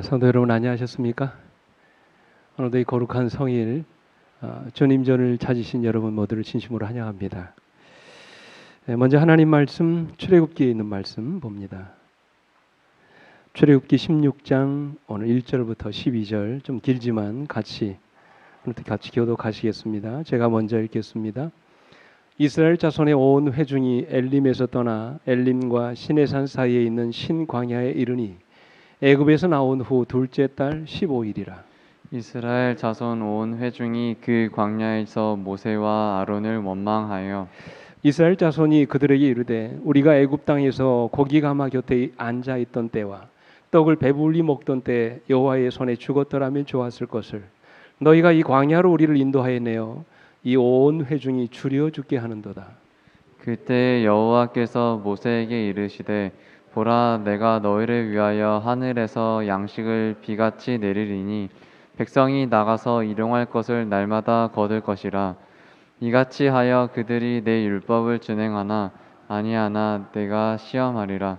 성도 여러분 안녕하셨습니까? 오늘도 이 거룩한 성일 주님전을 찾으신 여러분 모두를 진심으로 환영합니다. 먼저 하나님 말씀 출애굽기에 있는 말씀 봅니다. 출애굽기 16장 오늘 1절부터 12절 좀 길지만 같이 교독하시겠습니다. 제가 먼저 읽겠습니다. 이스라엘 자손의 온 회중이 엘림에서 떠나 엘림과 시내산 사이에 있는 신광야에 이르니 애굽에서 나온 후 둘째 달 15일이라. 이스라엘 자손 온 회중이 그 광야에서 모세와 아론을 원망하여 이스라엘 자손이 그들에게 이르되 우리가 애굽 땅에서 고기 가마 곁에 앉아 있던 때와 떡을 배불리 먹던 때 여호와의 손에 죽었더라면 좋았을 것을 너희가 이 광야로 우리를 인도하여 내어 이 온 회중이 주려 죽게 하는도다. 그때 여호와께서 모세에게 이르시되 보라, 내가 너희를 위하여 하늘에서 양식을 비같이 내리리니 백성이 나가서 일용할 것을 날마다 거둘 것이라. 이같이 하여 그들이 내 율법을 준행하나 아니하나 내가 시험하리라.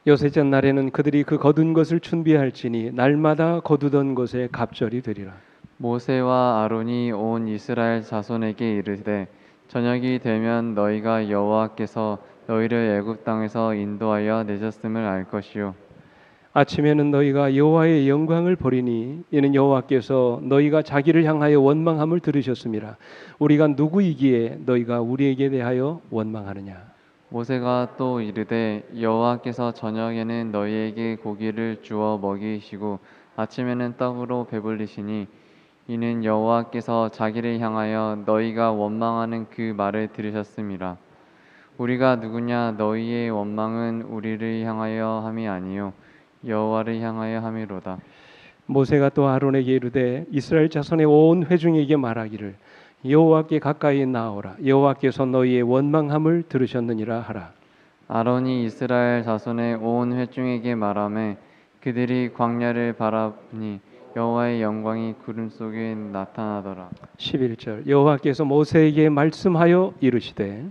요새째 날에는 그들이 그 거둔 것을 준비할지니 날마다 거두던 것에 갑절이 되리라. 모세와 아론이 온 이스라엘 자손에게 이르되 저녁이 되면 너희가 여호와께서 너희를 애굽 땅에서 인도하여 내셨음을 알 것이요 아침에는 너희가 여호와의 영광을 보리니 이는 여호와께서 너희가 자기를 향하여 원망함을 들으셨음이라. 우리가 누구이기에 너희가 우리에게 대하여 원망하느냐. 모세가 또 이르되 여호와께서 저녁에는 너희에게 고기를 주어 먹이시고 아침에는 떡으로 배불리시니 이는 여호와께서 자기를 향하여 너희가 원망하는 그 말을 들으셨음이라. 우리가 누구냐? 너희의 원망은 우리를 향하여 함이 아니요 여호와를 향하여 함이로다. 모세가 또 아론에게 이르되 이스라엘 자손의 온 회중에게 말하기를 여호와께 가까이 나오라. 여호와께서 너희의 원망함을 들으셨느니라 하라. 아론이 이스라엘 자손의 온 회중에게 말하매 그들이 광야를 바라보니 여호와의 영광이 구름 속에 나타나더라. 11절 여호와께서 모세에게 말씀하여 이르시되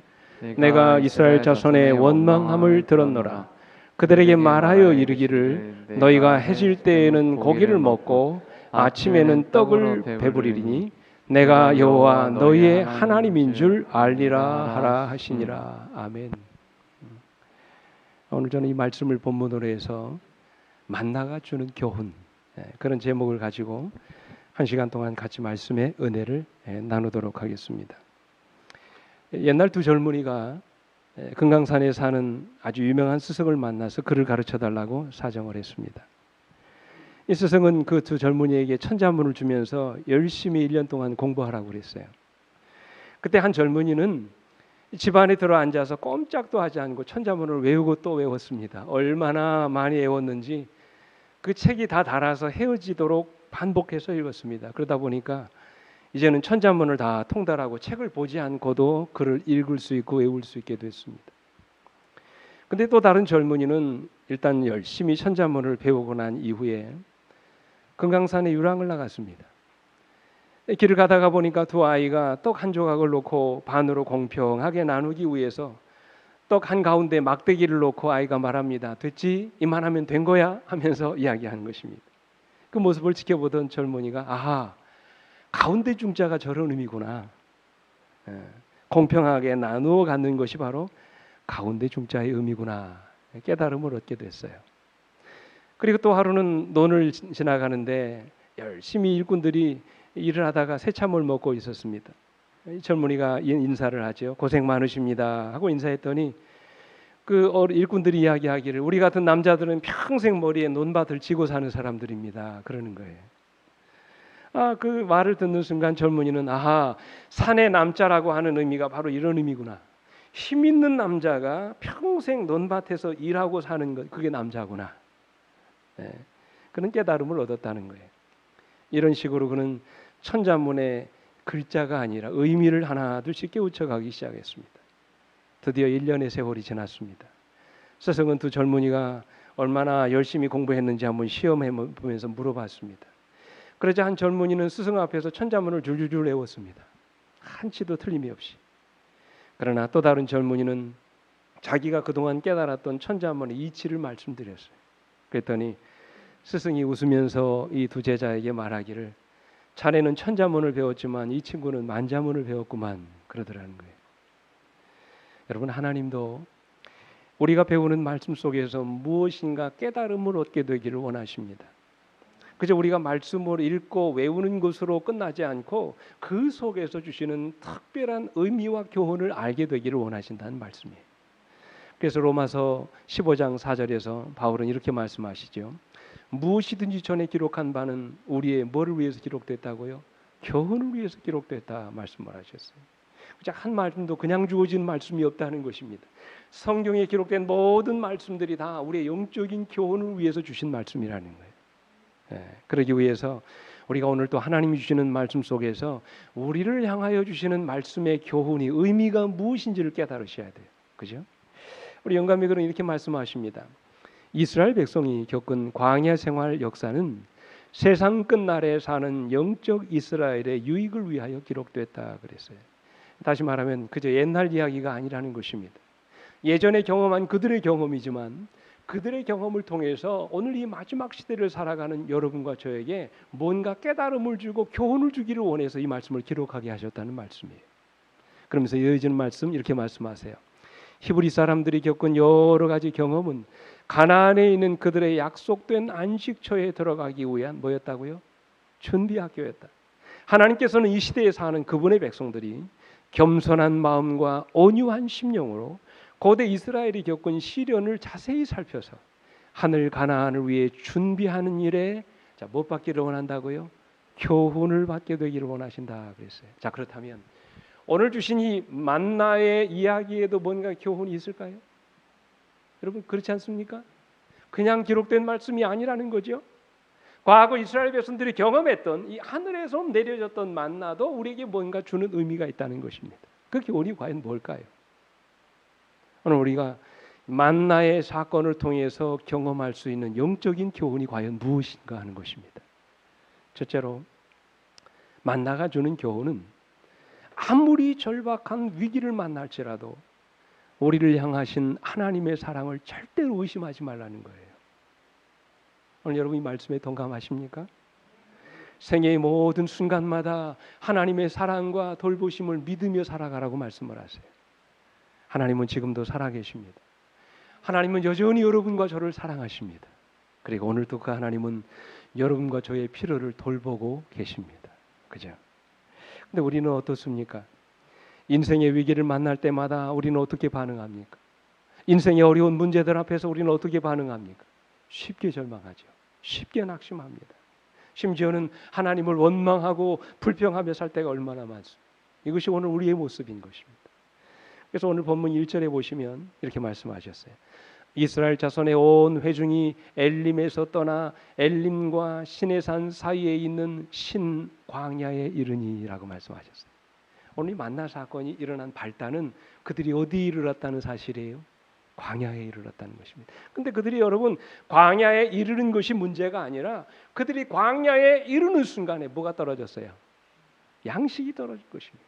내가 이스라엘 자손의 원망함을 들었노라. 그들에게 말하여 이르기를 너희가 해질 때에는 고기를 먹고 아침에는 떡을 배부리리니 내가 여호와 너희의 하나님인 줄 알리라 하라 하시니라. 아멘. 오늘 저는 이 말씀을 본문으로 해서 만나가 주는 교훈, 그런 제목을 가지고 한 시간 동안 같이 말씀의 은혜를 나누도록 하겠습니다. 옛날 두 젊은이가 금강산에 사는 아주 유명한 스승을 만나서 그를 가르쳐 달라고 사정을 했습니다. 이 스승은 그 두 젊은이에게 천자문을 주면서 열심히 1년 동안 공부하라고 그랬어요. 그때 한 젊은이는 집안에 들어 앉아서 꼼짝도 하지 않고 천자문을 외우고 또 외웠습니다. 얼마나 많이 외웠는지 그 책이 다 닳아서 헤어지도록 반복해서 읽었습니다. 그러다 보니까 이제는 천자문을 다 통달하고 책을 보지 않고도 글을 읽을 수 있고 외울 수 있게 됐습니다. 근데 또 다른 젊은이는 일단 열심히 천자문을 배우고 난 이후에 금강산에 유랑을 나갔습니다. 길을 가다가 보니까 두 아이가 떡 한 조각을 놓고 반으로 공평하게 나누기 위해서 떡 한가운데 막대기를 놓고 아이가 말합니다. 됐지? 이만하면 된 거야? 하면서 이야기하는 것입니다. 그 모습을 지켜보던 젊은이가 아하, 가운데 중자가 저런 의미구나. 공평하게 나누어 갖는 것이 바로 가운데 중자의 의미구나. 깨달음을 얻게 됐어요. 그리고 또 하루는 논을 지나가는데 열심히 일꾼들이 일을 하다가 새참을 먹고 있었습니다. 젊은이가 인사를 하죠. 고생 많으십니다 하고 인사했더니 그 일꾼들이 이야기하기를 우리 같은 남자들은 평생 머리에 논밭을 지고 사는 사람들입니다. 그러는 거예요. 그 말을 듣는 순간 젊은이는 아하, 산의 남자라고 하는 의미가 바로 이런 의미구나. 힘 있는 남자가 평생 논밭에서 일하고 사는 것, 그게 남자구나. 그런 깨달음을 얻었다는 거예요. 이런 식으로 그는 천자문의 글자가 아니라 의미를 하나둘씩 깨우쳐가기 시작했습니다. 드디어 1년의 세월이 지났습니다. 스승은 두 젊은이가 얼마나 열심히 공부했는지 한번 시험해 보면서 물어봤습니다. 그러자 한 젊은이는 스승 앞에서 천자문을 줄줄줄 외웠습니다. 한치도 틀림이 없이. 그러나 또 다른 젊은이는 자기가 그동안 깨달았던 천자문의 이치를 말씀드렸어요. 그랬더니 스승이 웃으면서 이 두 제자에게 말하기를 자네는 천자문을 배웠지만 이 친구는 만자문을 배웠구만 그러더라는 거예요. 여러분, 하나님도 우리가 배우는 말씀 속에서 무엇인가 깨달음을 얻게 되기를 원하십니다. 그저 우리가 말씀을 읽고 외우는 것으로 끝나지 않고 그 속에서 주시는 특별한 의미와 교훈을 알게 되기를 원하신다는 말씀이에요. 그래서 로마서 15장 4절에서 바울은 이렇게 말씀하시죠. 무엇이든지 전에 기록한 바는 우리의 뭐를 위해서 기록됐다고요? 교훈을 위해서 기록됐다 말씀을 하셨어요. 한 말씀도 그냥 주어진 말씀이 없다는 것입니다. 성경에 기록된 모든 말씀들이 다 우리의 영적인 교훈을 위해서 주신 말씀이라는 거예요. 그러기 위해서 우리가 오늘 또 하나님이 주시는 말씀 속에서 우리를 향하여 주시는 말씀의 교훈이 의미가 무엇인지를 깨달으셔야 돼요. 그죠? 우리 영감님들은 이렇게 말씀하십니다. 이스라엘 백성이 겪은 광야 생활 역사는 세상 끝날에 사는 영적 이스라엘의 유익을 위하여 기록됐다 그랬어요. 다시 말하면 그저 옛날 이야기가 아니라는 것입니다. 예전에 경험한 그들의 경험이지만 그들의 경험을 통해서 오늘 이 마지막 시대를 살아가는 여러분과 저에게 뭔가 깨달음을 주고 교훈을 주기를 원해서 이 말씀을 기록하게 하셨다는 말씀이에요. 그러면서 이어지는 말씀 이렇게 말씀하세요. 히브리 사람들이 겪은 여러 가지 경험은 가나안에 있는 그들의 약속된 안식처에 들어가기 위한 뭐였다고요? 준비학교였다. 하나님께서는 이 시대에 사는 그분의 백성들이 겸손한 마음과 온유한 심령으로 고대 이스라엘이 겪은 시련을 자세히 살펴서 하늘 가나안을 위해 준비하는 일에 못 받기를 원한다고요? 교훈을 받게 되기를 원하신다 그랬어요. 자, 그렇다면 오늘 주신 이 만나의 이야기에도 뭔가 교훈이 있을까요? 여러분, 그렇지 않습니까? 그냥 기록된 말씀이 아니라는 거죠. 과거 이스라엘 백성들이 경험했던 이 하늘에서 내려졌던 만나도 우리에게 뭔가 주는 의미가 있다는 것입니다. 그 교훈이 과연 뭘까요? 오늘 우리가 만나의 사건을 통해서 경험할 수 있는 영적인 교훈이 과연 무엇인가 하는 것입니다. 첫째로 만나가 주는 교훈은 아무리 절박한 위기를 만날지라도 우리를 향하신 하나님의 사랑을 절대로 의심하지 말라는 거예요. 오늘 여러분 이 말씀에 동감하십니까? 생애의 모든 순간마다 하나님의 사랑과 돌보심을 믿으며 살아가라고 말씀을 하세요. 하나님은 지금도 살아계십니다. 하나님은 여전히 여러분과 저를 사랑하십니다. 그리고 오늘도 그 하나님은 여러분과 저의 필요를 돌보고 계십니다. 그죠? 근데 우리는 어떻습니까? 인생의 위기를 만날 때마다 우리는 어떻게 반응합니까? 인생의 어려운 문제들 앞에서 우리는 어떻게 반응합니까? 쉽게 절망하죠. 쉽게 낙심합니다. 심지어는 하나님을 원망하고 불평하며 살 때가 얼마나 많습니까? 이것이 오늘 우리의 모습인 것입니다. 그래서 오늘 본문 1절에 보시면 이렇게 말씀하셨어요. 이스라엘 자손의 온 회중이 엘림에서 떠나 엘림과 시내산 사이에 있는 신 광야에 이르니라고 말씀하셨어요. 오늘 이 만나 사건이 일어난 발단은 그들이 어디에 이르렀다는 사실이에요? 광야에 이르렀다는 것입니다. 근데 그들이 여러분 광야에 이르는 것이 문제가 아니라 그들이 광야에 이르는 순간에 뭐가 떨어졌어요? 양식이 떨어질 것입니다.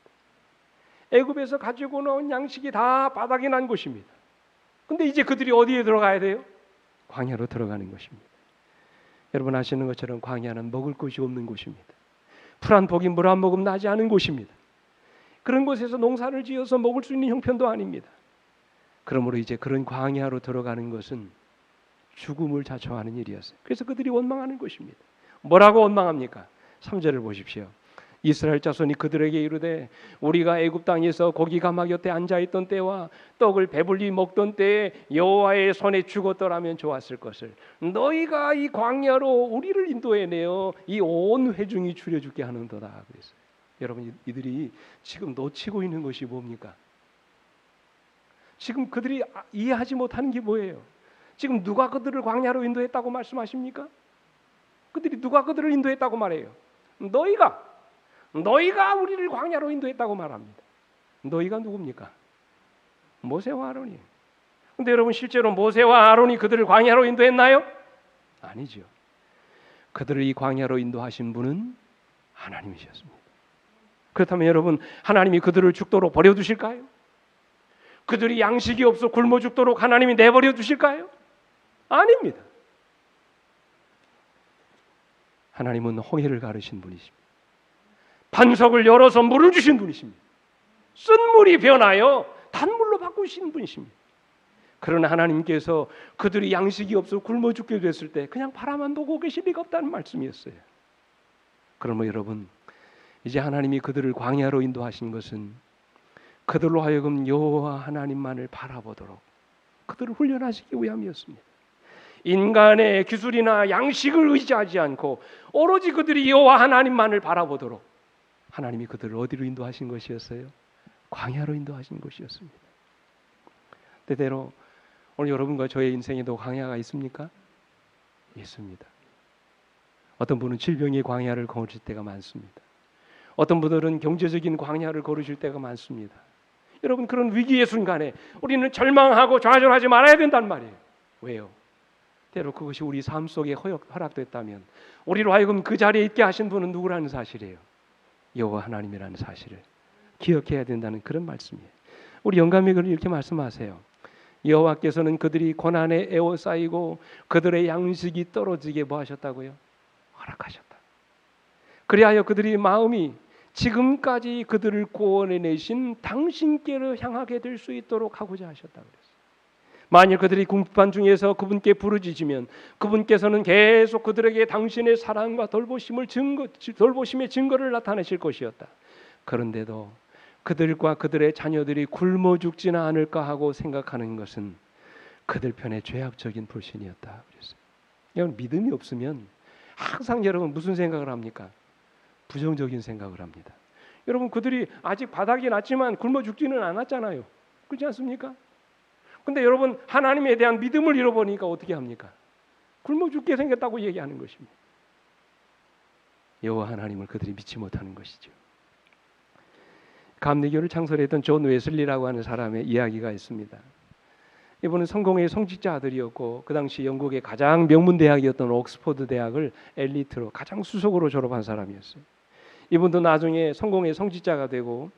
애굽에서 가지고 나온 양식이 다 바닥이 난 것입니다. 근데 이제 그들이 어디에 들어가야 돼요? 광야로 들어가는 것입니다. 여러분 아시는 것처럼 광야는 먹을 것이 없는 곳입니다. 풀 한 포기 물 한 모금 나지 않은 곳입니다. 그런 곳에서 농사를 지어서 먹을 수 있는 형편도 아닙니다. 그러므로 이제 그런 광야로 들어가는 것은 죽음을 자초하는 일이었어요. 그래서 그들이 원망하는 것입니다. 뭐라고 원망합니까? 3절을 보십시오. 이스라엘 자손이 그들에게 이르되 우리가 애굽 땅에서 고기 가마 곁에 앉아있던 때와 떡을 배불리 먹던 때에 여호와의 손에 죽었더라면 좋았을 것을 너희가 이 광야로 우리를 인도해내어 이 온 회중이 줄여 죽게 하는도다 그랬어요. 여러분 이들이 지금 놓치고 있는 것이 뭡니까? 지금 그들이 이해하지 못하는 게 뭐예요? 지금 누가 그들을 광야로 인도했다고 말씀하십니까? 그들이 누가 그들을 인도했다고 말해요? 너희가 우리를 광야로 인도했다고 말합니다. 너희가 누굽니까? 모세와 아론이에요. 근데 여러분 실제로 모세와 아론이 그들을 광야로 인도했나요? 아니죠. 그들을 이 광야로 인도하신 분은 하나님이셨습니다. 그렇다면 여러분 하나님이 그들을 죽도록 버려두실까요? 그들이 양식이 없어 굶어 죽도록 하나님이 내버려 두실까요? 아닙니다. 하나님은 홍해를 가르신 분이십니다. 반석을 열어서 물을 주신 분이십니다. 쓴 물이 변하여 단물로 바꾸신 분이십니다. 그러나 하나님께서 그들이 양식이 없어 굶어 죽게 됐을 때 그냥 바라만 보고 계실 리가 없다는 말씀이었어요. 그러면 여러분, 이제 하나님이 그들을 광야로 인도하신 것은 그들로 하여금 여호와 하나님만을 바라보도록 그들을 훈련하시기 위함이었습니다. 인간의 기술이나 양식을 의지하지 않고 오로지 그들이 여호와 하나님만을 바라보도록 하나님이 그들을 어디로 인도하신 것이었어요? 광야로 인도하신 것이었습니다. 때때로 오늘 여러분과 저의 인생에도 광야가 있습니까? 있습니다. 어떤 분은 질병의 광야를 걸으실 때가 많습니다. 어떤 분들은 경제적인 광야를 걸으실 때가 많습니다. 여러분, 그런 위기의 순간에 우리는 절망하고 좌절하지 말아야 된단 말이에요. 왜요? 때로 그것이 우리 삶 속에 허락됐다면 우리로 하여금 그 자리에 있게 하신 분은 누구라는 사실이에요? 여호와 하나님이라는 사실을 기억해야 된다는 그런 말씀이에요. 우리 영감이 이렇게 말씀하세요. 여호와께서는 그들이 고난에 에워싸이고 그들의 양식이 떨어지게 뭐 하셨다고요? 허락하셨다. 그리하여 그들이 마음이 지금까지 그들을 구원해내신 당신께로 향하게 될 수 있도록 하고자 하셨다고 그랬어요. 만일 그들이 궁핍한 중에서 그분께 부르짖으면 그분께서는 계속 그들에게 당신의 사랑과 돌보심의 증거를 나타내실 것이었다. 그런데도 그들과 그들의 자녀들이 굶어 죽지는 않을까 하고 생각하는 것은 그들 편의 죄악적인 불신이었다 그랬어요. 여러분, 믿음이 없으면 항상 여러분 무슨 생각을 합니까? 부정적인 생각을 합니다. 여러분, 그들이 아직 바닥이 났지만 굶어 죽지는 않았잖아요. 그렇지 않습니까? 근데 여러분, 하나님에 대한 믿음을 잃어버리니까 어떻게 합니까? 굶어 죽게 생겼다고 얘기하는 것입니다. 여호와 하나님을 그들이 믿지 못하는 것이죠. 감리교를 창설했던 존 웨슬리라고 하는 사람의 이야기가 있습니다. 이분은 성공의 성직자 아들이었고 그 당시 영국의 가장 명문 대학이었던 옥스퍼드 대학을 엘리트로 가장 수석으로 졸업한 사람이었어요. 이분도 나중에 성공의 성직자가 되고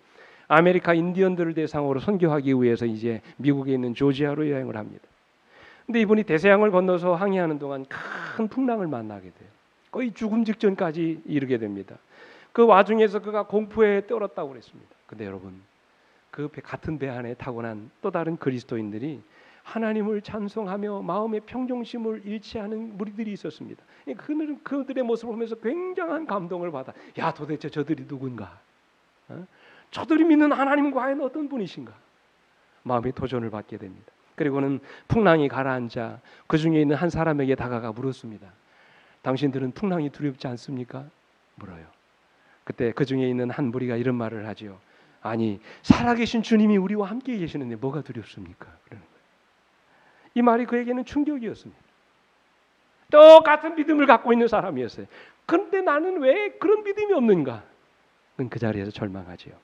아메리카 인디언들을 대상으로 선교하기 위해서 이제 미국에 있는 조지아로 여행을 합니다. 근데 이분이 대서양을 건너서 항해하는 동안 큰 풍랑을 만나게 돼요. 거의 죽음 직전까지 이르게 됩니다. 그 와중에서 그가 공포에 떨었다고 그랬습니다. 근데 여러분, 그 같은 배 안에 타고난 또 다른 그리스도인들이 하나님을 찬송하며 마음의 평정심을 잃지 않은 무리들이 있었습니다. 그들의 모습을 보면서 굉장한 감동을 받아. 야, 도대체 저들이 누군가? 저들이 믿는 하나님은 과연 어떤 분이신가? 마음의 도전을 받게 됩니다. 그리고는 풍랑이 가라앉아 그 중에 있는 한 사람에게 다가가 물었습니다. 당신들은 풍랑이 두렵지 않습니까? 물어요. 그때 그 중에 있는 한 무리가 이런 말을 하지요. 아니, 살아계신 주님이 우리와 함께 계시는데 뭐가 두렵습니까? 그러는 거예요. 이 말이 그에게는 충격이었습니다. 똑같은 믿음을 갖고 있는 사람이었어요. 그런데 나는 왜 그런 믿음이 없는가? 그 자리에서 절망하지요.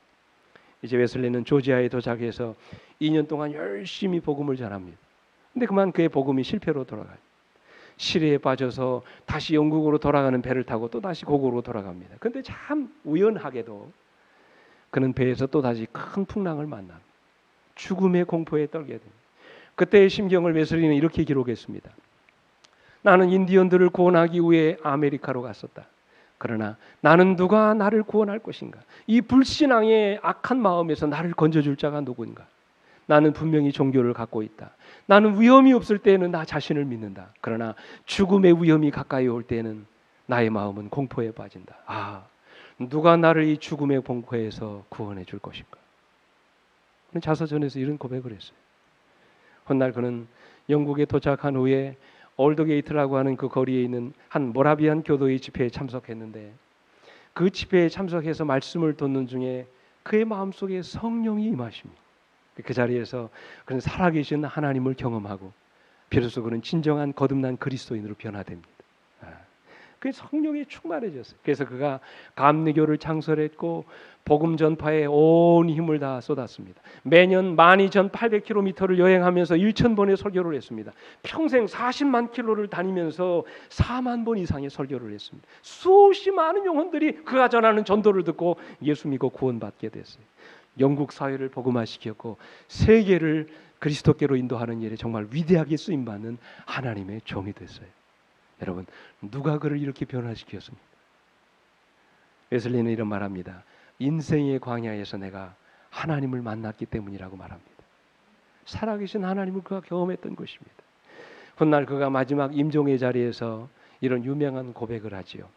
이제 웨슬리는 조지아에 도착해서 2년 동안 열심히 복음을 전합니다. 근데 그만 그의 복음이 실패로 돌아가요. 시리에 빠져서 다시 영국으로 돌아가는 배를 타고 또 다시 고국으로 돌아갑니다. 그런데 참 우연하게도 그는 배에서 또 다시 큰 풍랑을 만납니다. 죽음의 공포에 떨게 됩니다. 그때의 심경을 웨슬리는 이렇게 기록했습니다. 나는 인디언들을 구원하기 위해 아메리카로 갔었다. 그러나 나는 누가 나를 구원할 것인가? 이 불신앙의 악한 마음에서 나를 건져줄 자가 누구인가? 나는 분명히 종교를 갖고 있다. 나는 위험이 없을 때에는 나 자신을 믿는다. 그러나 죽음의 위험이 가까이 올 때에는 나의 마음은 공포에 빠진다. 아, 누가 나를 이 죽음의 공포에서 구원해 줄 것인가? 그는 자서전에서 이런 고백을 했어요. 훗날 그는 영국에 도착한 후에 올드게이트라고 하는 그 거리에 있는 한 모라비안 교도의 집회에 참석했는데 그 집회에 참석해서 말씀을 듣는 중에 그의 마음속에 성령이 임하십니다. 그 자리에서 그는 살아계신 하나님을 경험하고 비로소 그는 진정한 거듭난 그리스도인으로 변화됩니다. 그 성령이 충만해졌어요. 그래서 그가 감리교를 창설했고 복음 전파에 온 힘을 다 쏟았습니다. 매년 12,800km를 여행하면서 1,000번의 설교를 했습니다. 평생 40만 킬로를 다니면서 4만 번 이상의 설교를 했습니다. 수없이 많은 영혼들이 그가 전하는 전도를 듣고 예수 믿고 구원받게 됐어요. 영국 사회를 복음화시켰고 세계를 그리스도께로 인도하는 일에 정말 위대하게 쓰임받는 하나님의 종이 됐어요. 여러분, 누가 그를 이렇게 변화시켰습니까? 웨슬리는 이런 말합니다. 인생의 광야에서 내가 하나님을 만났기 때문이라고 말합니다. 살아계신 하나님을 그가 경험했던 것입니다. 훗날 그가 마지막 임종의 자리에서 이런 유명한 고백을 하지요.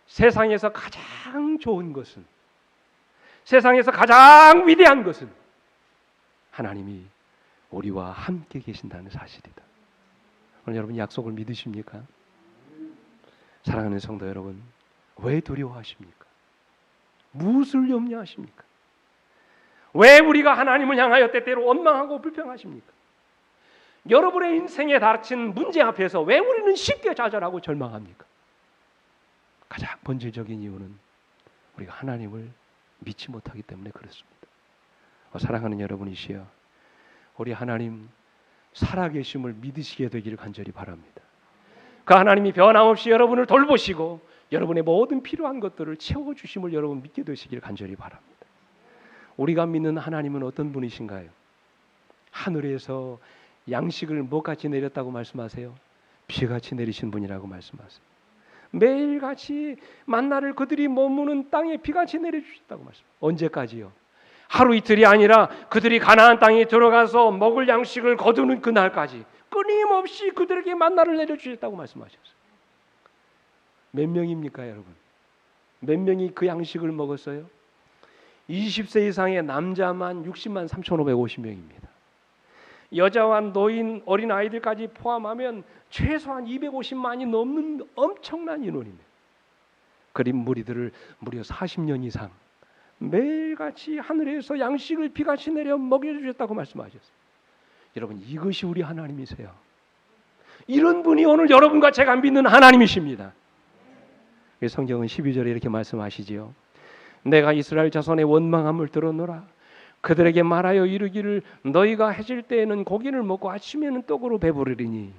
세상에서 가장 좋은 것은, 세상에서 가장 위대한 것은 하나님이 우리와 함께 계신다는 사실이다. 오늘 여러분 약속을 믿으십니까? 사랑하는 성도 여러분, 왜 두려워하십니까? 무엇을 염려하십니까? 왜 우리가 하나님을 향하여 때때로 원망하고 불평하십니까? 여러분의 인생에 닥친 문제 앞에서 왜 우리는 쉽게 좌절하고 절망합니까? 가장 본질적인 이유는 우리가 하나님을 믿지 못하기 때문에 그렇습니다. 사랑하는 여러분이시여, 우리 하나님 살아계심을 믿으시게 되기를 간절히 바랍니다. 그 하나님이 변함없이 여러분을 돌보시고 여러분의 모든 필요한 것들을 채워주심을 여러분 믿게 되시기를 간절히 바랍니다. 우리가 믿는 하나님은 어떤 분이신가요? 하늘에서 양식을 뭐같이 내렸다고 말씀하세요? 비같이 내리신 분이라고 말씀하세요. 매일같이 만나를 그들이 머무는 땅에 비같이 내려주셨다고 말씀하세요. 언제까지요? 하루 이틀이 아니라 그들이 가나안 땅에 들어가서 먹을 양식을 거두는 그날까지 끊임없이 그들에게 만나를 내려주셨다고 말씀하셨어요. 몇 명입니까 여러분? 몇 명이 그 양식을 먹었어요? 20세 이상의 남자만 60만 3,550명입니다. 여자와 노인, 어린 아이들까지 포함하면 최소한 250만이 넘는 엄청난 인원입니다. 그린 무리들을 무려 40년 이상 매일같이 하늘에서 양식을 비같이 내려 먹여주셨다고 말씀하셨어요. 여러분, 이것이 우리 하나님이세요. 이런 분이 오늘 여러분과 제가 믿는 하나님이십니다. 성경은 12절에 이렇게 말씀하시지요. 내가 이스라엘 자손의 원망함을 들었노라. 그들에게 말하여 이르기를 너희가 해질 때에는 고기를 먹고 아침에는 떡으로 배부르리니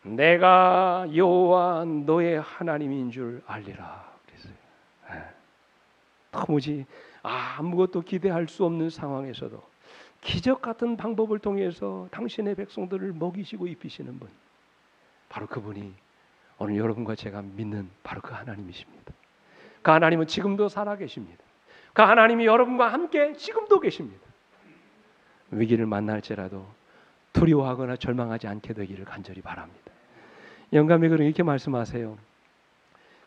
내가 여호와 너의 하나님인 줄 알리라. 그랬어요. 도무지 아무것도 기대할 수 없는 상황에서도 기적 같은 방법을 통해서 당신의 백성들을 먹이시고 입히시는 분, 바로 그분이 오늘 여러분과 제가 믿는 바로 그 하나님이십니다. 그 하나님은 지금도 살아계십니다. 그 하나님이 여러분과 함께 지금도 계십니다. 위기를 만날지라도 두려워하거나 절망하지 않게 되기를 간절히 바랍니다. 영감이 이렇게 말씀하세요.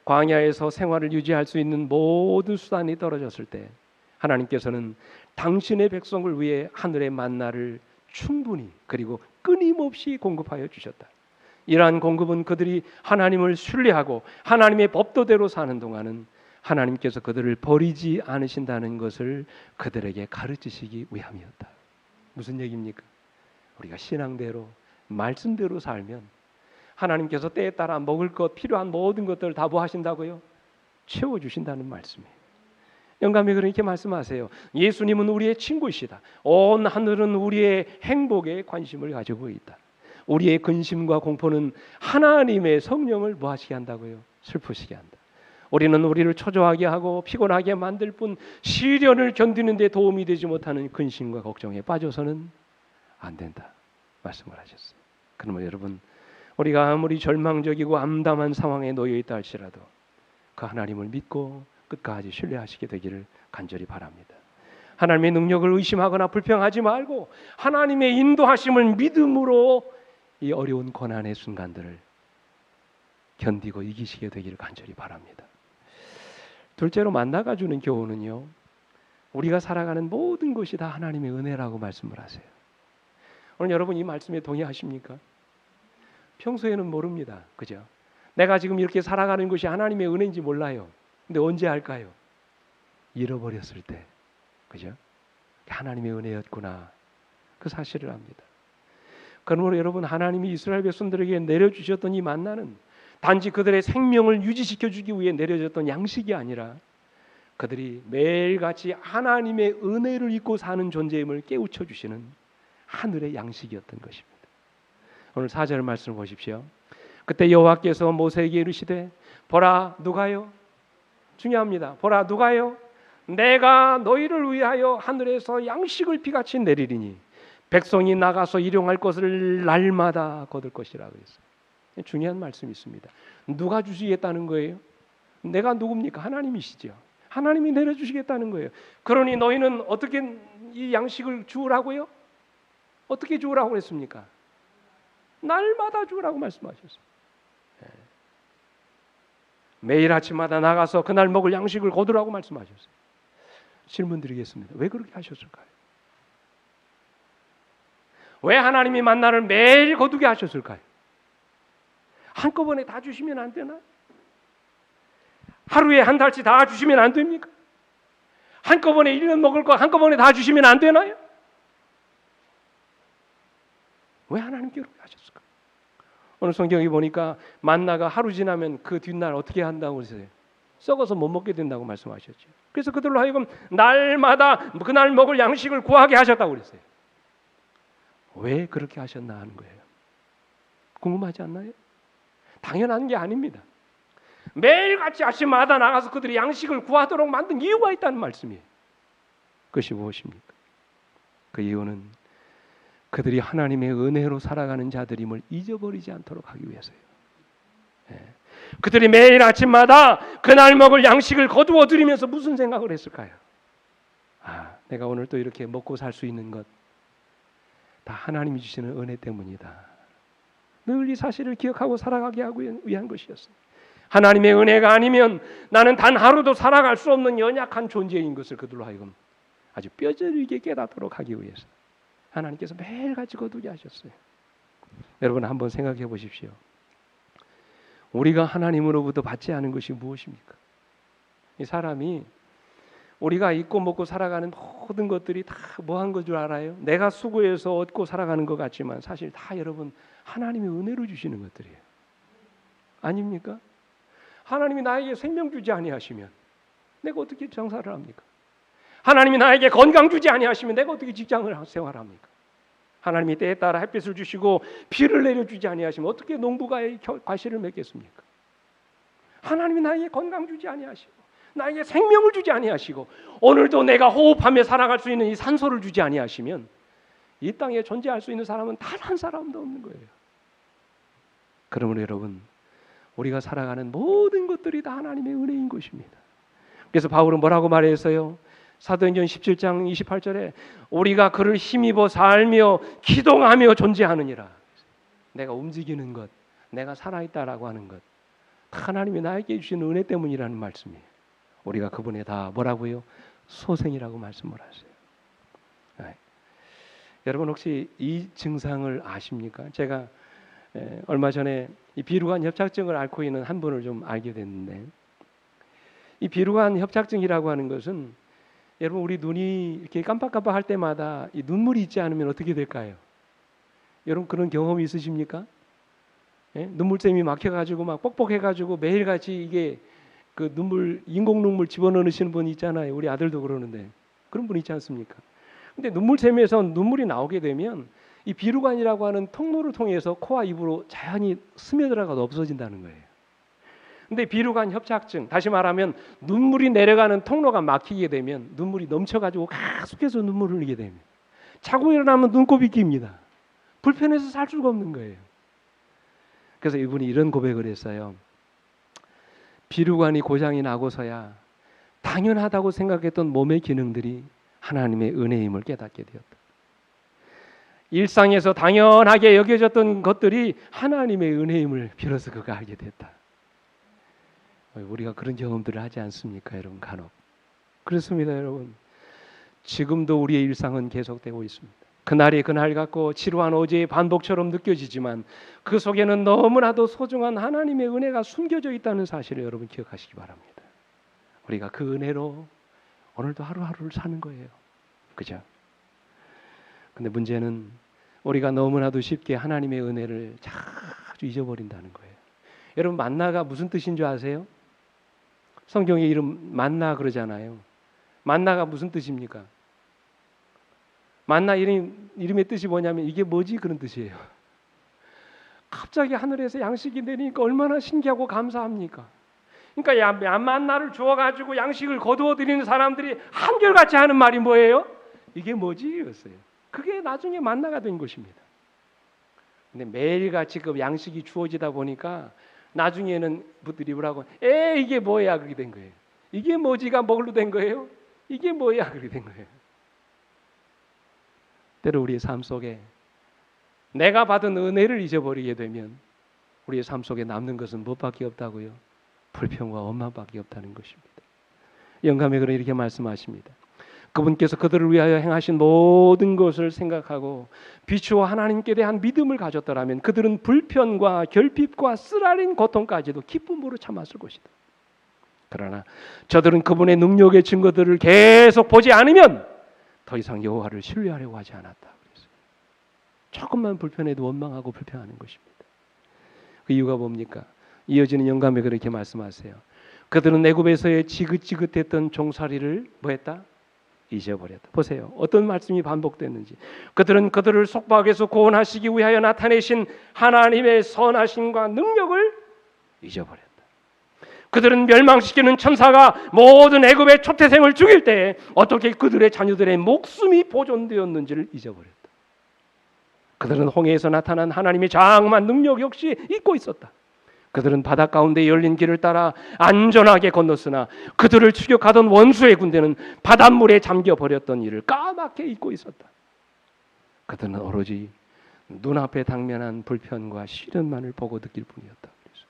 광야에서 생활을 유지할 수 있는 모든 수단이 떨어졌을 때 하나님께서는 당신의 백성을 위해 하늘의 만나를 충분히 그리고 끊임없이 공급하여 주셨다. 이러한 공급은 그들이 하나님을 신뢰하고 하나님의 법도대로 사는 동안은 하나님께서 그들을 버리지 않으신다는 것을 그들에게 가르치시기 위함이었다. 무슨 얘기입니까? 우리가 신앙대로 말씀대로 살면 하나님께서 때에 따라 먹을 것 필요한 모든 것들을 다 뭐 하신다고요? 채워주신다는 말씀이에요. 영감이 그렇게 말씀하세요. 예수님은 우리의 친구이시다. 온 하늘은 우리의 행복에 관심을 가지고 있다. 우리의 근심과 공포는 하나님의 성령을 뭐 하시게 한다고요? 슬프시게 한다. 우리는 우리를 초조하게 하고 피곤하게 만들 뿐 시련을 견디는 데 도움이 되지 못하는 근심과 걱정에 빠져서는 안 된다 말씀을 하셨어요. 그러면 여러분, 우리가 아무리 절망적이고 암담한 상황에 놓여 있다 할지라도 그 하나님을 믿고 끝까지 신뢰하시게 되기를 간절히 바랍니다. 하나님의 능력을 의심하거나 불평하지 말고 하나님의 인도하심을 믿음으로 이 어려운 고난의 순간들을 견디고 이기시게 되기를 간절히 바랍니다. 둘째로 만나가 주는 교훈은요, 우리가 살아가는 모든 것이 다 하나님의 은혜라고 말씀을 하세요. 오늘 여러분 이 말씀에 동의하십니까? 평소에는 모릅니다. 그죠? 내가 지금 이렇게 살아가는 것이 하나님의 은혜인지 몰라요. 근데 언제 알까요? 잃어버렸을 때. 그죠? 하나님의 은혜였구나. 그 사실을 압니다. 그러므로 여러분, 하나님이 이스라엘 백성들에게 내려주셨던 이 만나는 단지 그들의 생명을 유지시켜 주기 위해 내려졌던 양식이 아니라 그들이 매일같이 하나님의 은혜를 잊고 사는 존재임을 깨우쳐 주시는 하늘의 양식이었던 것입니다. 오늘 4절 말씀을 보십시오. 그때 여호와께서 모세에게 이르시되 보라 누가요? 중요합니다. 보라 누가요? 내가 너희를 위하여 하늘에서 양식을 비같이 내리리니 백성이 나가서 일용할 것을 날마다 거둘 것이라 그랬어요. 중요한 말씀이 있습니다. 누가 주시겠다는 거예요? 내가 누굽니까? 하나님이시죠. 하나님이 내려주시겠다는 거예요. 그러니 너희는 어떻게 이 양식을 주우라고요? 어떻게 주우라고 그랬습니까? 날마다 주우라고 말씀하셨어요. 매일 아침마다 나가서 그날 먹을 양식을 거두라고 말씀하셨어요. 질문 드리겠습니다. 왜 그렇게 하셨을까요? 왜 하나님이 만나를 매일 거두게 하셨을까요? 한꺼번에 다 주시면 안 되나요? 하루에 한 달치 다 주시면 안 됩니까? 한꺼번에 1년 먹을 거 한꺼번에 다 주시면 안 되나요? 왜 하나님께 그렇게 하셨을까요? 오늘 성경에 보니까 만나가 하루 지나면 그 뒷날 어떻게 한다고 그러세요? 썩어서 못 먹게 된다고 말씀하셨죠. 그래서 그들로 하여금 날마다 그날 먹을 양식을 구하게 하셨다고 그랬어요. 왜 그렇게 하셨나 하는 거예요. 궁금하지 않나요? 당연한 게 아닙니다. 매일같이 아침마다 나가서 그들이 양식을 구하도록 만든 이유가 있다는 말씀이에요. 그것이 무엇입니까? 그 이유는 그들이 하나님의 은혜로 살아가는 자들임을 잊어버리지 않도록 하기 위해서예요. 그들이 매일 아침마다 그날 먹을 양식을 거두어 드리면서 무슨 생각을 했을까요? 내가 오늘 또 이렇게 먹고 살 수 있는 것 다 하나님이 주시는 은혜 때문이다. 늘 이 사실을 기억하고 살아가게 하기 위한 것이었어요. 하나님의 은혜가 아니면 나는 단 하루도 살아갈 수 없는 연약한 존재인 것을 그들로 하여금 아주 뼈저리게 깨닫도록 하기 위해서 하나님께서 매일같이 거두게 하셨어요. 여러분 한번 생각해 보십시오. 우리가 하나님으로부터 받지 않은 것이 무엇입니까? 이 사람이 우리가 입고 먹고 살아가는 모든 것들이 다 뭐한 것 줄 알아요? 내가 수고해서 얻고 살아가는 것 같지만 사실 다 여러분 하나님의 은혜로 주시는 것들이에요. 아닙니까? 하나님이 나에게 생명 주지 아니하시면 내가 어떻게 장사를 합니까? 하나님이 나에게 건강 주지 아니하시면 내가 어떻게 직장을 생활합니까? 하나님이 때에 따라 햇빛을 주시고 비를 내려주지 아니하시면 어떻게 농부가 과실을 맺겠습니까? 하나님이 나에게 건강 주지 아니하시고 나에게 생명을 주지 아니하시고 오늘도 내가 호흡하며 살아갈 수 있는 이 산소를 주지 아니하시면 이 땅에 존재할 수 있는 사람은 단 한 사람도 없는 거예요. 그러므로 여러분 우리가 살아가는 모든 것들이 다 하나님의 은혜인 것입니다. 그래서 바울은 뭐라고 말했어요? 사도행전 17장 28절에 우리가 그를 힘입어 살며 기동하며 존재하느니라. 내가 움직이는 것, 내가 살아있다라고 하는 것 다 하나님이 나에게 주신 은혜 때문이라는 말씀이에요. 우리가 그분에 다 뭐라고요? 소생이라고 말씀을 하세요. 여러분 혹시 이 증상을 아십니까? 제가 얼마 전에 이 비루관 협착증을 앓고 있는 한 분을 좀 알게 됐는데 이 비루관 협착증이라고 하는 것은 여러분 우리 눈이 이렇게 깜빡깜빡할 때마다 이 눈물이 있지 않으면 어떻게 될까요? 여러분 그런 경험이 있으십니까? 눈물샘이 막혀가지고 막 뻑뻑해가지고 매일같이 이게 그 눈물 인공 눈물 집어넣으시는 분 있잖아요. 우리 아들도 그러는데 그런 분 있지 않습니까? 근데 눈물샘에서 눈물이 나오게 되면 이 비루관이라고 하는 통로를 통해서 코와 입으로 자연히 스며들어가도 없어진다는 거예요. 근데 비루관 협착증, 다시 말하면 눈물이 내려가는 통로가 막히게 되면 눈물이 넘쳐가지고 계속해서 눈물을 흘리게 됩니다. 자고 일어나면 눈곱이 낍니다. 불편해서 살 수가 없는 거예요. 그래서 이분이 이런 고백을 했어요. 비루관이 고장이 나고서야 당연하다고 생각했던 몸의 기능들이 하나님의 은혜임을 깨닫게 되었다. 일상에서 당연하게 여겨졌던 것들이 하나님의 은혜임을 비로소 그가 알게 됐다. 우리가 그런 경험들을 하지 않습니까, 여러분? 간혹 그렇습니다, 여러분. 지금도 우리의 일상은 계속되고 있습니다. 그날이 그날 같고 지루한 어제의 반복처럼 느껴지지만 그 속에는 너무나도 소중한 하나님의 은혜가 숨겨져 있다는 사실을 여러분 기억하시기 바랍니다. 우리가 그 은혜로 오늘도 하루하루를 사는 거예요. 그죠? 근데 문제는 우리가 너무나도 쉽게 하나님의 은혜를 자주 잊어버린다는 거예요. 여러분 만나가 무슨 뜻인 줄 아세요? 성경의 이름 만나 그러잖아요. 만나가 무슨 뜻입니까? 만나 이름의 뜻이 뭐냐면 이게 뭐지? 그런 뜻이에요. 갑자기 하늘에서 양식이 내리니까 얼마나 신기하고 감사합니까? 그러니까 만나를 주어가지고 양식을 거두어 드리는 사람들이 한결같이 하는 말이 뭐예요? 이게 뭐지? 이랬어요. 그게 나중에 만나가 된 것입니다. 근데 매일같이 그 양식이 주어지다 보니까 나중에는 부들이 뭐라고 이게 뭐야 그렇게 된 거예요. 이게 뭐지가 뭘로 된 거예요? 이게 뭐야 그렇게 된 거예요. 때로 우리의 삶 속에 내가 받은 은혜를 잊어버리게 되면 우리의 삶 속에 남는 것은 무엇밖에 없다고요? 불평과 원망밖에 없다는 것입니다. 영감의 글은 이렇게 말씀하십니다. 그분께서 그들을 위하여 행하신 모든 것을 생각하고 비추어 하나님께 대한 믿음을 가졌더라면 그들은 불편과 결핍과 쓰라린 고통까지도 기쁨으로 참았을 것이다. 그러나 저들은 그분의 능력의 증거들을 계속 보지 않으면 더 이상 여호와를 신뢰하려고 하지 않았다. 그랬어요. 조금만 불편해도 원망하고 불평하는 것입니다. 그 이유가 뭡니까? 이어지는 영감에 그렇게 말씀하세요. 그들은 애굽에서의 지긋지긋했던 종살이를 뭐했다? 잊어버렸다. 보세요. 어떤 말씀이 반복됐는지. 그들은 그들을 속박에서 구원하시기 위하여 나타내신 하나님의 선하심과 능력을 잊어버렸다. 그들은 멸망시키는 천사가 모든 애굽의 초태생을 죽일 때 어떻게 그들의 자녀들의 목숨이 보존되었는지를 잊어버렸다. 그들은 홍해에서 나타난 하나님의 장엄한 능력 역시 잊고 있었다. 그들은 바다 가운데 열린 길을 따라 안전하게 건넜으나 그들을 추격하던 원수의 군대는 바닷물에 잠겨버렸던 일을 까맣게 잊고 있었다. 그들은 오로지 눈앞에 당면한 불편과 시련만을 보고 느낄 뿐이었다. 그래서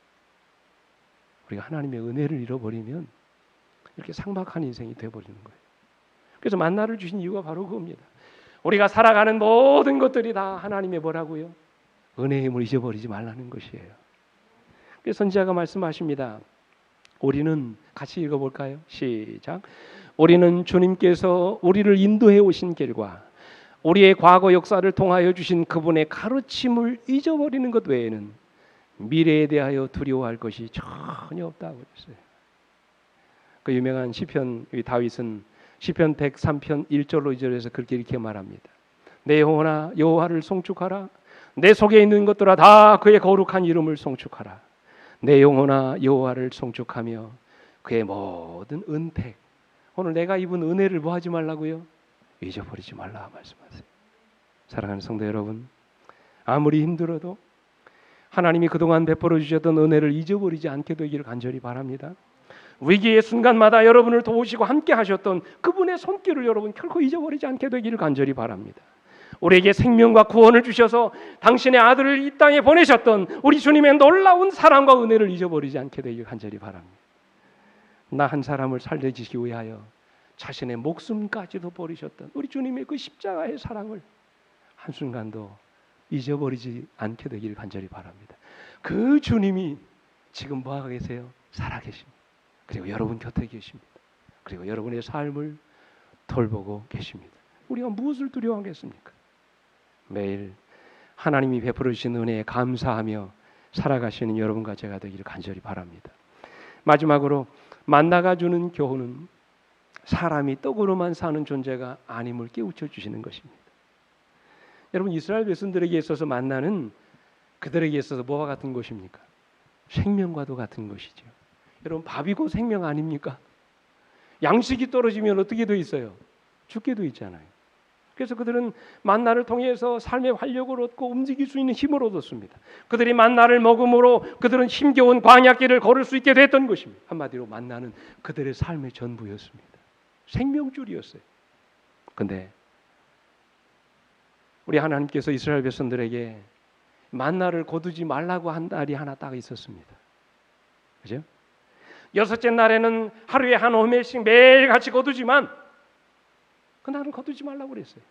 우리가 하나님의 은혜를 잃어버리면 이렇게 삭막한 인생이 되어버리는 거예요. 그래서 만나를 주신 이유가 바로 그겁니다. 우리가 살아가는 모든 것들이 다 하나님의 뭐라고요? 은혜의 힘을 잊어버리지 말라는 것이에요. 그래서 선지자가 말씀하십니다. 우리는 같이 읽어볼까요? 시작. 우리는 주님께서 우리를 인도해 오신 길과 우리의 과거 역사를 통하여 주신 그분의 가르침을 잊어버리는 것 외에는 미래에 대하여 두려워할 것이 전혀 없다고 그랬어요. 그 유명한 시편 다윗은 시편 103편 1절로 2절에서 그렇게 이렇게 말합니다. 내 영혼아 여호와를 송축하라. 내 속에 있는 것들아 다 그의 거룩한 이름을 송축하라. 내 영혼아 여호와를 송축하며 그의 모든 은택. 오늘 내가 입은 은혜를 뭐 하지 말라고요? 잊어버리지 말라 말씀하세요. 사랑하는 성도 여러분, 아무리 힘들어도 하나님이 그동안 베풀어 주셨던 은혜를 잊어버리지 않게 되기를 간절히 바랍니다. 위기의 순간마다 여러분을 도우시고 함께 하셨던 그분의 손길을 여러분 결코 잊어버리지 않게 되기를 간절히 바랍니다. 우리에게 생명과 구원을 주셔서 당신의 아들을 이 땅에 보내셨던 우리 주님의 놀라운 사랑과 은혜를 잊어버리지 않게 되기를 간절히 바랍니다. 나 한 사람을 살려주시기 위하여 자신의 목숨까지도 버리셨던 우리 주님의 그 십자가의 사랑을 한순간도 잊어버리지 않게 되기를 간절히 바랍니다. 그 주님이 지금 뭐하고 계세요? 살아계십니다. 그리고 여러분 곁에 계십니다. 그리고 여러분의 삶을 돌보고 계십니다. 우리가 무엇을 두려워하겠습니까? 매일 하나님이 베풀어 주신 은혜에 감사하며 살아가시는 여러분과 제가 되기를 간절히 바랍니다. 마지막으로 만나가 주는 교훈은 사람이 떡으로만 사는 존재가 아님을 깨우쳐 주시는 것입니다. 여러분 이스라엘 백성들에게 있어서 만나는 그들에게 있어서 뭐와 같은 것입니까? 생명과도 같은 것이죠. 여러분 밥이 곧 생명 아닙니까? 양식이 떨어지면 어떻게 돼 있어요? 죽게 돼 있잖아요. 그래서 그들은 만나를 통해서 삶의 활력을 얻고 움직일 수 있는 힘을 얻었습니다. 그들이 만나를 먹음으로 그들은 힘겨운 광야길을 걸을 수 있게 됐던 것입니다. 한마디로 만나는 그들의 삶의 전부였습니다. 생명줄이었어요. 그런데 우리 하나님께서 이스라엘 백성들에게 만나를 거두지 말라고 한 날이 하나 딱 있었습니다. 그죠? 여섯째 날에는 하루에 한 오멜씩 매일같이 거두지만 그날은 거두지 말라고 그랬어요.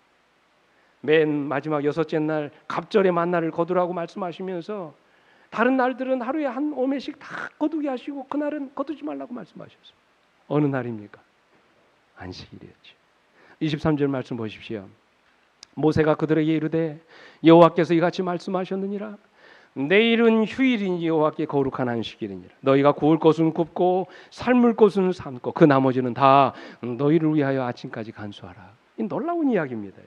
맨 마지막 여섯째 날 갑절의 만나를 거두라고 말씀하시면서 다른 날들은 하루에 한 오멜씩 다 거두게 하시고 그날은 거두지 말라고 말씀하셨어요. 어느 날입니까? 안식일이었죠. 23절 말씀 보십시오. 모세가 그들에게 이르되 여호와께서 이같이 말씀하셨느니라. 내일은 휴일이니 여호와께 거룩한 안식일이니라. 너희가 구울 것은 굽고 삶을 것은 삶고 그 나머지는 다 너희를 위하여 아침까지 간수하라. 이 놀라운 이야기입니다.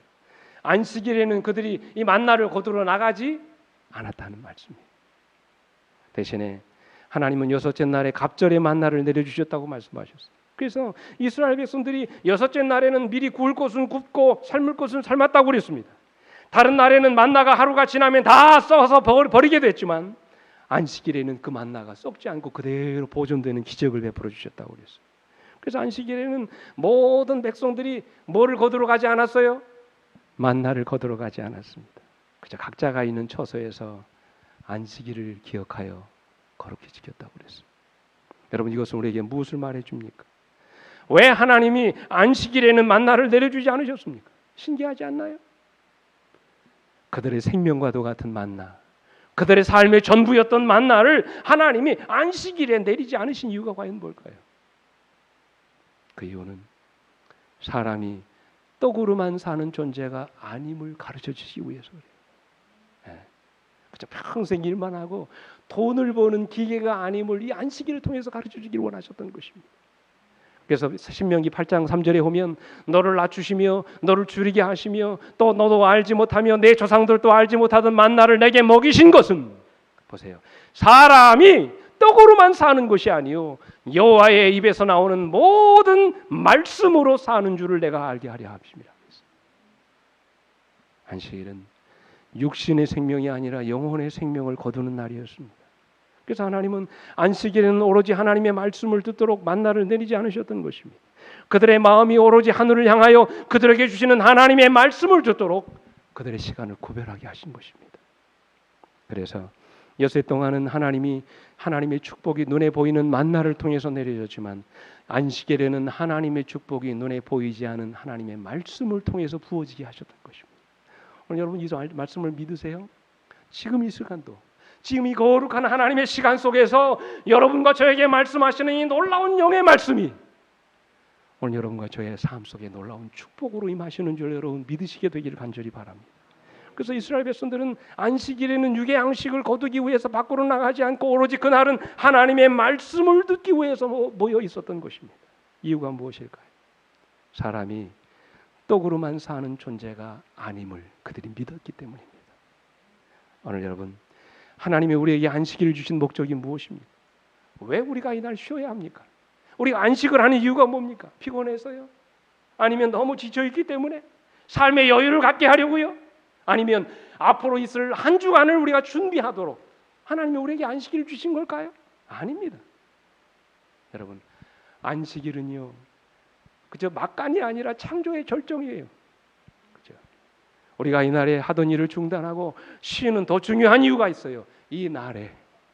안식일에는 그들이 이 만나를 거두러 나가지 않았다는 말씀이에요. 대신에 하나님은 여섯째 날에 갑절의 만나를 내려주셨다고 말씀하셨어요. 그래서 이스라엘 백성들이 여섯째 날에는 미리 구울 것은 굽고 삶을 것은 삶았다고 그랬습니다. 다른 날에는 만나가 하루가 지나면 다 썩어서 버리게 됐지만 안식일에는 그 만나가 썩지 않고 그대로 보존되는 기적을 베풀어 주셨다고 그랬어요. 그래서 안식일에는 모든 백성들이 뭐를 거두러 가지 않았어요? 만나를 거두러 가지 않았습니다. 그저 각자가 있는 처소에서 안식일을 기억하여 거룩히 지켰다고 그랬어요. 여러분, 이것은 우리에게 무엇을 말해 줍니까? 왜 하나님이 안식일에는 만나를 내려주지 않으셨습니까? 신기하지 않나요? 그들의 생명과도 같은 만나, 그들의 삶의 전부였던 만나를 하나님이 안식일에 내리지 않으신 이유가 과연 뭘까요? 그 이유는 사람이 떡으로만 사는 존재가 아님을 가르쳐 주시기 위해서 그래요. 그저 평생 일만 하고 돈을 버는 기계가 아님을 이 안식일을 통해서 가르쳐 주기를 원하셨던 것입니다. 그래서 신명기 8장 3절에 보면 너를 낮추시며 너를 줄이게 하시며 또 너도 알지 못하며 내 조상들도 알지 못하던 만나를 내게 먹이신 것은, 보세요, 사람이 떡으로만 사는 것이 아니요 여호와의 입에서 나오는 모든 말씀으로 사는 줄을 내가 알게 하려 함이라. 안식일은 육신의 생명이 아니라 영혼의 생명을 거두는 날이었습니다. 그래서 하나님은 안식일에는 오로지 하나님의 말씀을 듣도록 만나를 내리지 않으셨던 것입니다. 그들의 마음이 오로지 하늘을 향하여 그들에게 주시는 하나님의 말씀을 듣도록 그들의 시간을 구별하게 하신 것입니다. 그래서 여세 동안은 하나님의 축복이 눈에 보이는 만나를 통해서 내려졌지만 안식일에는 하나님의 축복이 눈에 보이지 않은 하나님의 말씀을 통해서 부어지게 하셨던 것입니다. 오늘 여러분 이 말씀을 믿으세요? 지금 이 시간도, 지금 이 거룩한 하나님의 시간 속에서 여러분과 저에게 말씀하시는 이 놀라운 영의 말씀이 오늘 여러분과 저의 삶 속에 놀라운 축복으로 임하시는 줄 여러분 믿으시게 되기를 간절히 바랍니다. 그래서 이스라엘 백성들은 안식일에는 육의 양식을 거두기 위해서 밖으로 나가지 않고 오로지 그날은 하나님의 말씀을 듣기 위해서 모여 있었던 것입니다. 이유가 무엇일까요? 사람이 떡으로만 사는 존재가 아님을 그들이 믿었기 때문입니다. 오늘 여러분, 하나님이 우리에게 안식일을 주신 목적이 무엇입니까? 왜 우리가 이날 쉬어야 합니까? 우리가 안식을 하는 이유가 뭡니까? 피곤해서요? 아니면 너무 지쳐있기 때문에? 삶의 여유를 갖게 하려고요? 아니면 앞으로 있을 한 주간을 우리가 준비하도록 하나님이 우리에게 안식일을 주신 걸까요? 아닙니다. 여러분, 안식일은요 그저 막간이 아니라 창조의 절정이에요. 그죠? 우리가 이날에 하던 일을 중단하고 쉬는 더 중요한 이유가 있어요. 이 날에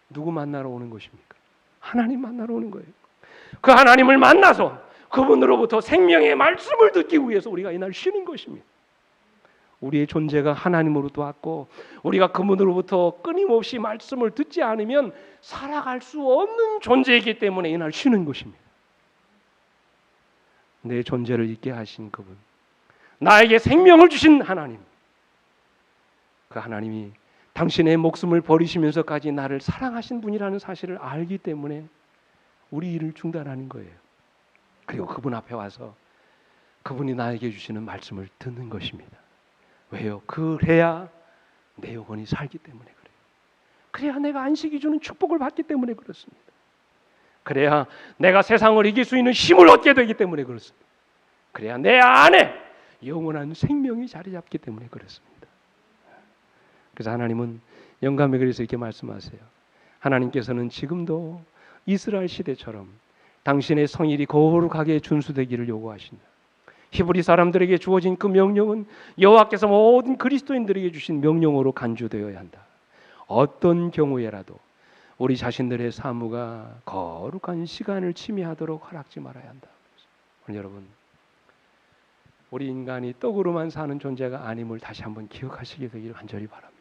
누구 만나러 오는 것입니까? 하나님 만나러 오는 거예요. 그 하나님을 만나서 그분으로부터 생명의 말씀을 듣기 위해서 우리가 이날 쉬는 것입니다. 우리의 존재가 하나님으로부터 왔고 우리가 그분으로부터 끊임없이 말씀을 듣지 않으면 살아갈 수 없는 존재이기 때문에 이날 쉬는 것입니다. 내 존재를 있게 하신 그분, 나에게 생명을 주신 하나님, 그 하나님이 당신의 목숨을 버리시면서까지 나를 사랑하신 분이라는 사실을 알기 때문에 우리 일을 중단하는 거예요. 그리고 그분 앞에 와서 그분이 나에게 주시는 말씀을 듣는 것입니다. 왜요? 그래야 내 영혼이 살기 때문에 그래요. 그래야 내가 안식이 주는 축복을 받기 때문에 그렇습니다. 그래야 내가 세상을 이길 수 있는 힘을 얻게 되기 때문에 그렇습니다. 그래야 내 안에 영원한 생명이 자리 잡기 때문에 그렇습니다. 그래서 하나님은 영감에 그래서 이렇게 말씀하세요. 하나님께서는 지금도 이스라엘 시대처럼 당신의 성일이 거룩하게 준수되기를 요구하신다. 히브리 사람들에게 주어진 그 명령은 여호와께서 모든 그리스도인들에게 주신 명령으로 간주되어야 한다. 어떤 경우에라도 우리 자신들의 사무가 거룩한 시간을 침해하도록 허락지 말아야 한다. 오늘 여러분, 우리 인간이 떡으로만 사는 존재가 아님을 다시 한번 기억하시게 되기를 간절히 바랍니다.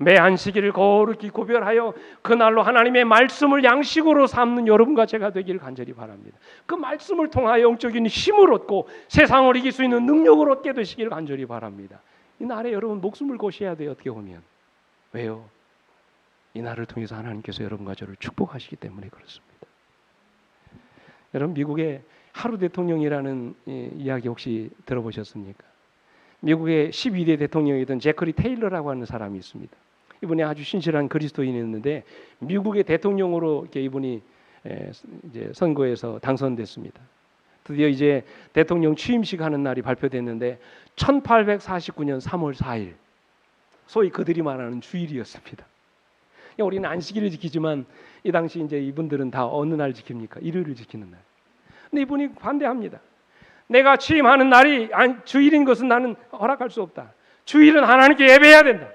매 안식일을 거룩히 구별하여 그날로 하나님의 말씀을 양식으로 삼는 여러분과 제가 되기를 간절히 바랍니다. 그 말씀을 통하여 영적인 힘을 얻고 세상을 이길 수 있는 능력을 얻게 되시기를 간절히 바랍니다. 이 날에 여러분 목숨을 거셔야 돼요. 어떻게 보면. 왜요? 이 날을 통해서 하나님께서 여러분과 저를 축복하시기 때문에 그렇습니다. 여러분, 미국의 하루 대통령이라는 이야기 혹시 들어보셨습니까? 미국의 12대 대통령이던 제커리 테일러라고 하는 사람이 있습니다. 이분이 아주 신실한 그리스도인이었는데 미국의 대통령으로 이렇게 이분이 이제 선거에서 당선됐습니다. 드디어 이제 대통령 취임식 하는 날이 발표됐는데 1849년 3월 4일, 소위 그들이 말하는 주일이었습니다. 우리는 안식일을 지키지만 이 당시 이제 이분들은 다 어느 날 지킵니까? 일요일을 지키는 날. 근데 이분이 반대합니다. 내가 취임하는 날이 주일인 것은 나는 허락할 수 없다. 주일은 하나님께 예배해야 된다.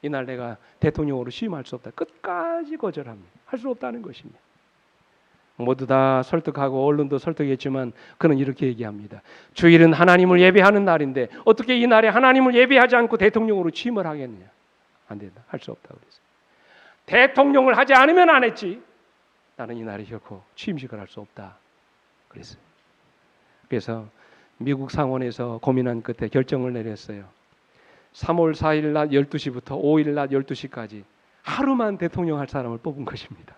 이날 내가 대통령으로 취임할 수 없다. 끝까지 거절합니다. 할 수 없다는 것입니다. 모두 다 설득하고 언론도 설득했지만 그는 이렇게 얘기합니다. 주일은 하나님을 예배하는 날인데 어떻게 이 날에 하나님을 예배하지 않고 대통령으로 취임을 하겠느냐? 안 된다. 할 수 없다고 그랬어요. 대통령을 하지 않으면 안 했지. 나는 이 날에 결코 취임식을 할 수 없다. 그랬어요. 그래서 미국 상원에서 고민한 끝에 결정을 내렸어요. 3월 4일 낮 12시부터 5일 낮 12시까지 하루만 대통령 할 사람을 뽑은 것입니다.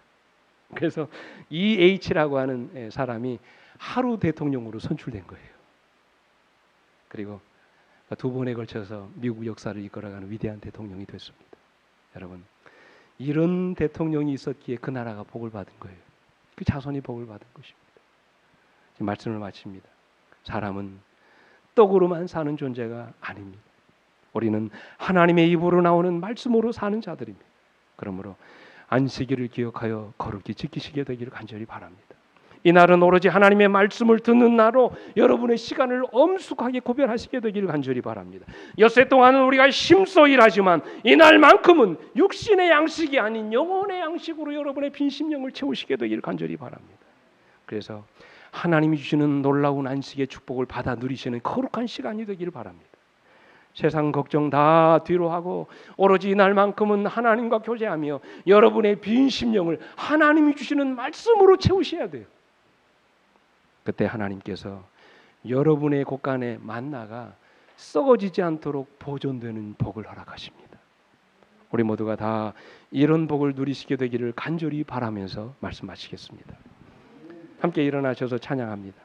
그래서 EH라고 하는 사람이 하루 대통령으로 선출된 거예요. 그리고 두 번에 걸쳐서 미국 역사를 이끌어가는 위대한 대통령이 됐습니다. 여러분, 이런 대통령이 있었기에 그 나라가 복을 받은 거예요. 그 자손이 복을 받은 것입니다. 지금 말씀을 마칩니다. 사람은 떡으로만 사는 존재가 아닙니다. 우리는 하나님의 입으로 나오는 말씀으로 사는 자들입니다. 그러므로 안식일을 기억하여 거룩히 지키시게 되기를 간절히 바랍니다. 이날은 오로지 하나님의 말씀을 듣는 날로 여러분의 시간을 엄숙하게 구별하시게 되기를 간절히 바랍니다. 엿새 동안은 우리가 힘써 일하지만 이날만큼은 육신의 양식이 아닌 영혼의 양식으로 여러분의 빈 심령을 채우시게 되기를 간절히 바랍니다. 그래서 하나님이 주시는 놀라운 안식의 축복을 받아 누리시는 거룩한 시간이 되기를 바랍니다. 세상 걱정 다 뒤로 하고 오로지 이날만큼은 하나님과 교제하며 여러분의 빈 심령을 하나님이 주시는 말씀으로 채우셔야 돼요. 그때 하나님께서 여러분의 곳간에 만나가 썩어지지 않도록 보존되는 복을 허락하십니다. 우리 모두가 다 이런 복을 누리시게 되기를 간절히 바라면서 말씀 마치겠습니다. 함께 일어나셔서 찬양합니다.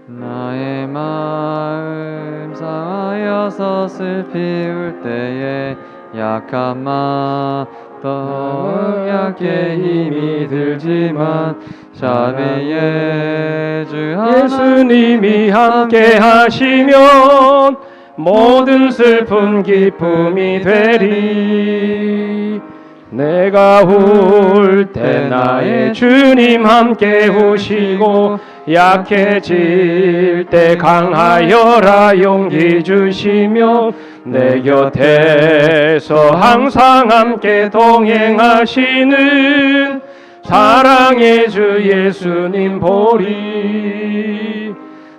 나의 마음 상하여서 슬피 울 때에 약한 마음 더 약해 힘이 들지만 자비의 주 예수님이 함께 하시면 모든 슬픔 기쁨이 되리. 내가 울 때 나의 주님 함께 우시고 약해질 때 강하여라 용기 주시며 내 곁에서 항상 함께 동행하시는 사랑의 주 예수님 보리.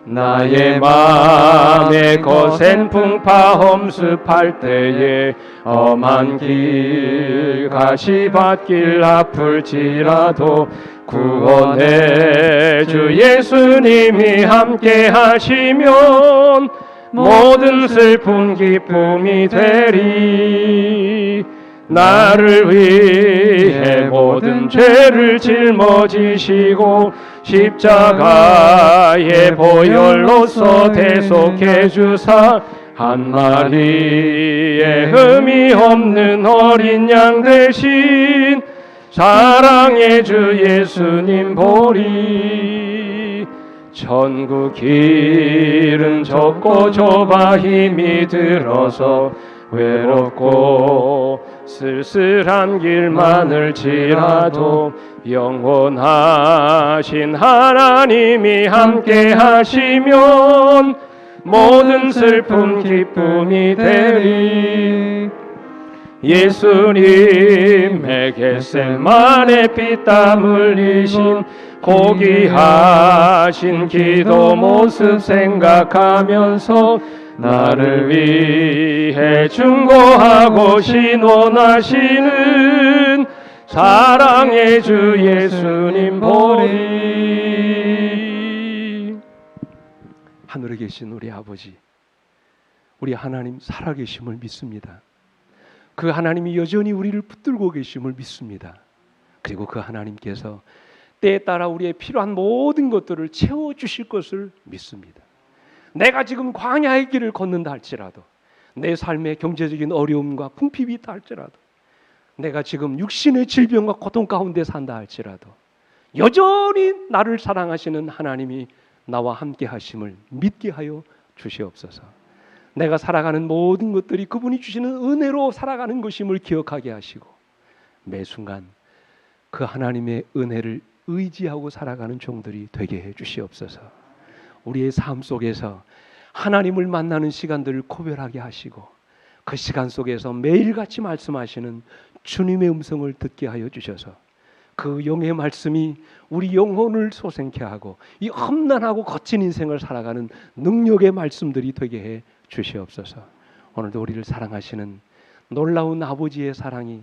나의 맘에 거센 풍파 험습할 때에 험한 길 가시밭길 아플지라도 구원의 주 예수님이 함께 하시면 모든 슬픈 기쁨이 되리. 나를 위해 모든 죄를 짊어지시고 십자가의 보혈로서 대속해 주사 한 마리의 흠이 없는 어린 양 대신 사랑의 주 예수님 보리. 천국 길은 좁고 좁아 힘이 들어서 외롭고 쓸쓸한 길 많을지라도 영원하신 하나님이 함께 하시면 모든 슬픔 기쁨이 되리. 예수님의 겟세마네 피땀 흘리신 고귀하신 기도 모습 생각하면서 나를 위해 중보하고 신원하시는 사랑의 주 예수님 보리. 하늘에 계신 우리 아버지, 우리 하나님 살아계심을 믿습니다. 그 하나님이 여전히 우리를 붙들고 계심을 믿습니다. 그리고 그 하나님께서 때에 따라 우리의 필요한 모든 것들을 채워주실 것을 믿습니다. 내가 지금 광야의 길을 걷는다 할지라도, 내 삶의 경제적인 어려움과 궁핍이 있다 할지라도, 내가 지금 육신의 질병과 고통 가운데 산다 할지라도 여전히 나를 사랑하시는 하나님이 나와 함께 하심을 믿게 하여 주시옵소서. 내가 살아가는 모든 것들이 그분이 주시는 은혜로 살아가는 것임을 기억하게 하시고, 매 순간 그 하나님의 은혜를 의지하고 살아가는 종들이 되게 해 주시옵소서. 우리의 삶 속에서 하나님을 만나는 시간들을 고별하게 하시고, 그 시간 속에서 매일같이 말씀하시는 주님의 음성을 듣게 하여 주셔서 그 영의 말씀이 우리 영혼을 소생케 하고 이 험난하고 거친 인생을 살아가는 능력의 말씀들이 되게 해 주시옵소서. 오늘도 우리를 사랑하시는 놀라운 아버지의 사랑이